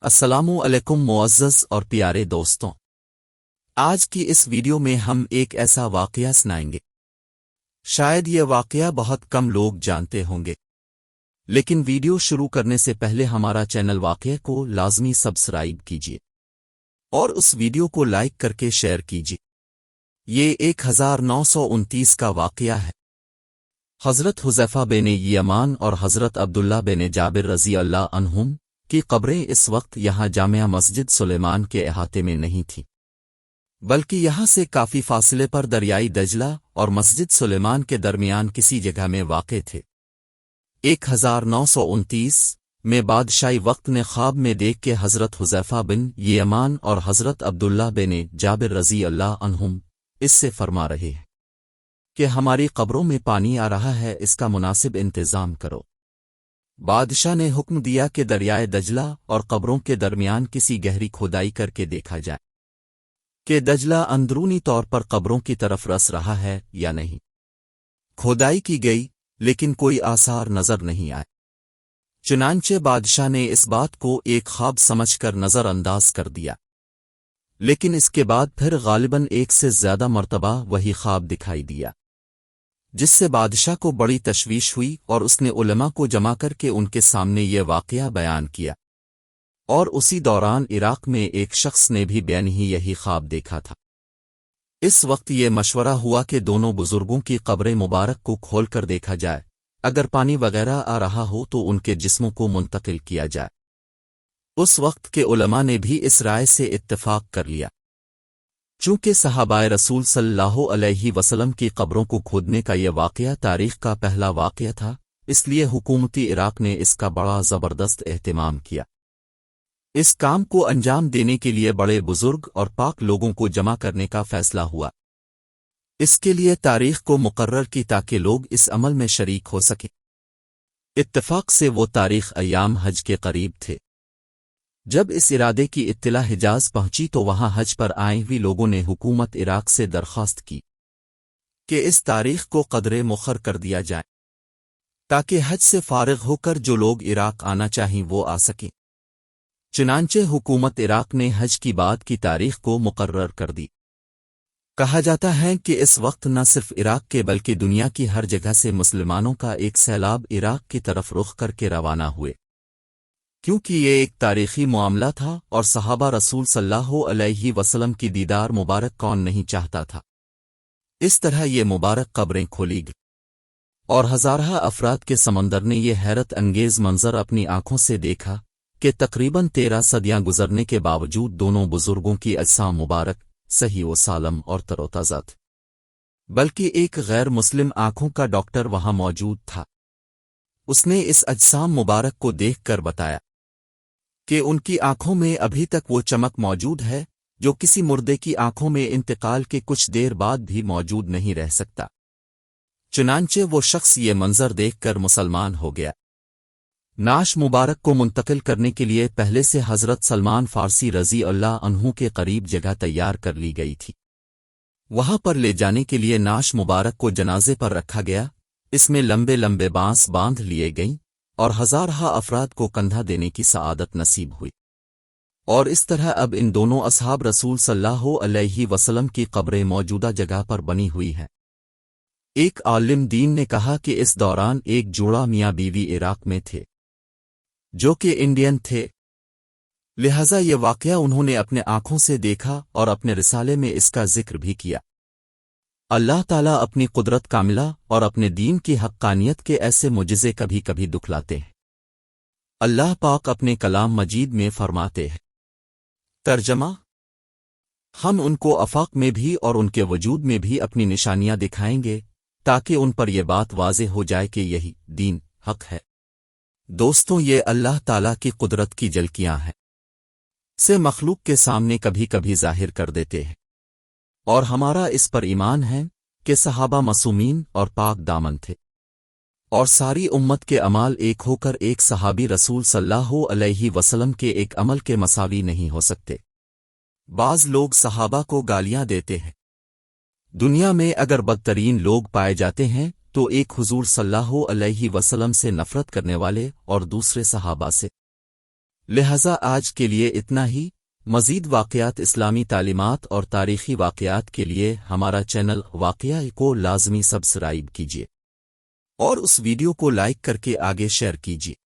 السلام علیکم معزز اور پیارے دوستوں، آج کی اس ویڈیو میں ہم ایک ایسا واقعہ سنائیں گے۔ شاید یہ واقعہ بہت کم لوگ جانتے ہوں گے، لیکن ویڈیو شروع کرنے سے پہلے ہمارا چینل واقعہ کو لازمی سبسکرائب کیجیے اور اس ویڈیو کو لائک کر کے شیئر کیجیے۔ یہ 1929 کا واقعہ ہے۔ حضرت حذیفہ بن یمان اور حضرت عبداللہ بن جابر رضی اللہ عنہم کی قبریں اس وقت یہاں جامع مسجد سلیمان کے احاطے میں نہیں تھیں، بلکہ یہاں سے کافی فاصلے پر دریائے دجلہ اور مسجد سلیمان کے درمیان کسی جگہ میں واقع تھے۔ 1929 میں بادشاہی وقت نے خواب میں دیکھ کے حضرت حذیفہ بن یمان اور حضرت عبداللہ بن جابر رضی اللہ عنہم اس سے فرما رہے ہیں کہ ہماری قبروں میں پانی آ رہا ہے، اس کا مناسب انتظام کرو۔ بادشاہ نے حکم دیا کہ دریائے دجلہ اور قبروں کے درمیان کسی گہری کھودائی کر کے دیکھا جائے کہ دجلہ اندرونی طور پر قبروں کی طرف رس رہا ہے یا نہیں۔ کھودائی کی گئی، لیکن کوئی آثار نظر نہیں آئے۔ چنانچہ بادشاہ نے اس بات کو ایک خواب سمجھ کر نظر انداز کر دیا، لیکن اس کے بعد پھر غالباً ایک سے زیادہ مرتبہ وہی خواب دکھائی دیا، جس سے بادشاہ کو بڑی تشویش ہوئی اور اس نے علماء کو جمع کر کے ان کے سامنے یہ واقعہ بیان کیا۔ اور اسی دوران عراق میں ایک شخص نے بھی بین ہی یہی خواب دیکھا تھا۔ اس وقت یہ مشورہ ہوا کہ دونوں بزرگوں کی قبریں مبارک کو کھول کر دیکھا جائے، اگر پانی وغیرہ آ رہا ہو تو ان کے جسموں کو منتقل کیا جائے۔ اس وقت کے علماء نے بھی اس رائے سے اتفاق کر لیا۔ چونکہ صحابہ رسول صلی اللہ علیہ وسلم کی قبروں کو کھودنے کا یہ واقعہ تاریخ کا پہلا واقعہ تھا، اس لیے حکومتی عراق نے اس کا بڑا زبردست اہتمام کیا۔ اس کام کو انجام دینے کے لیے بڑے بزرگ اور پاک لوگوں کو جمع کرنے کا فیصلہ ہوا۔ اس کے لیے تاریخ کو مقرر کی تاکہ لوگ اس عمل میں شریک ہو سکیں۔ اتفاق سے وہ تاریخ ایام حج کے قریب تھے۔ جب اس ارادے کی اطلاع حجاز پہنچی تو وہاں حج پر آئے ہوئے لوگوں نے حکومت عراق سے درخواست کی کہ اس تاریخ کو قدرے مؤخر کر دیا جائے تاکہ حج سے فارغ ہو کر جو لوگ عراق آنا چاہیں وہ آ سکیں۔ چنانچہ حکومت عراق نے حج کی بعد کی تاریخ کو مقرر کر دی۔ کہا جاتا ہے کہ اس وقت نہ صرف عراق کے بلکہ دنیا کی ہر جگہ سے مسلمانوں کا ایک سیلاب عراق کی طرف رخ کر کے روانہ ہوئے، کیونکہ یہ ایک تاریخی معاملہ تھا اور صحابہ رسول صلی اللہ علیہ وسلم کی دیدار مبارک کون نہیں چاہتا تھا۔ اس طرح یہ مبارک قبریں کھولی گئیں اور ہزارہ افراد کے سمندر نے یہ حیرت انگیز منظر اپنی آنکھوں سے دیکھا کہ تقریباً 13 صدیاں گزرنے کے باوجود دونوں بزرگوں کی اجسام مبارک صحیح و سالم اور تر و تازہ تھے، بلکہ ایک غیر مسلم آنکھوں کا ڈاکٹر وہاں موجود تھا۔ اس نے اس اجسام مبارک کو دیکھ کر بتایا کہ ان کی آنکھوں میں ابھی تک وہ چمک موجود ہے جو کسی مردے کی آنکھوں میں انتقال کے کچھ دیر بعد بھی موجود نہیں رہ سکتا۔ چنانچہ وہ شخص یہ منظر دیکھ کر مسلمان ہو گیا۔ نعش مبارک کو منتقل کرنے کے لیے پہلے سے حضرت سلمان فارسی رضی اللہ عنہ کے قریب جگہ تیار کر لی گئی تھی۔ وہاں پر لے جانے کے لیے نعش مبارک کو جنازے پر رکھا گیا، اس میں لمبے لمبے بانس باندھ لیے گئیں اور ہزارہ افراد کو کندھا دینے کی سعادت نصیب ہوئی۔ اور اس طرح اب ان دونوں اصحاب رسول صلی اللہ علیہ وسلم کی قبریں موجودہ جگہ پر بنی ہوئی ہیں۔ ایک عالم دین نے کہا کہ اس دوران ایک جوڑا میاں بیوی عراق میں تھے جو کہ انڈین تھے، لہذا یہ واقعہ انہوں نے اپنے آنکھوں سے دیکھا اور اپنے رسالے میں اس کا ذکر بھی کیا۔ اللہ تعالیٰ اپنی قدرت کاملہ اور اپنے دین کی حقانیت کے ایسے معجزے کبھی کبھی دکھلاتے ہیں۔ اللہ پاک اپنے کلام مجید میں فرماتے ہیں، ترجمہ: ہم ان کو آفاق میں بھی اور ان کے وجود میں بھی اپنی نشانیاں دکھائیں گے تاکہ ان پر یہ بات واضح ہو جائے کہ یہی دین حق ہے۔ دوستوں، یہ اللہ تعالیٰ کی قدرت کی جھلکیاں ہیں، سے مخلوق کے سامنے کبھی کبھی ظاہر کر دیتے ہیں، اور ہمارا اس پر ایمان ہے کہ صحابہ معصومین اور پاک دامن تھے، اور ساری امت کے اعمال ایک ہو کر ایک صحابی رسول صلی اللہ علیہ وسلم کے ایک عمل کے مساوی نہیں ہو سکتے۔ بعض لوگ صحابہ کو گالیاں دیتے ہیں۔ دنیا میں اگر بدترین لوگ پائے جاتے ہیں تو ایک حضور صلی اللہ علیہ وسلم سے نفرت کرنے والے اور دوسرے صحابہ سے۔ لہذا آج کے لیے اتنا ہی۔ مزید واقعات، اسلامی تعلیمات اور تاریخی واقعات کے لیے ہمارا چینل واقعہ کو لازمی سبسکرائب کیجیے اور اس ویڈیو کو لائک کر کے آگے شیئر کیجیے۔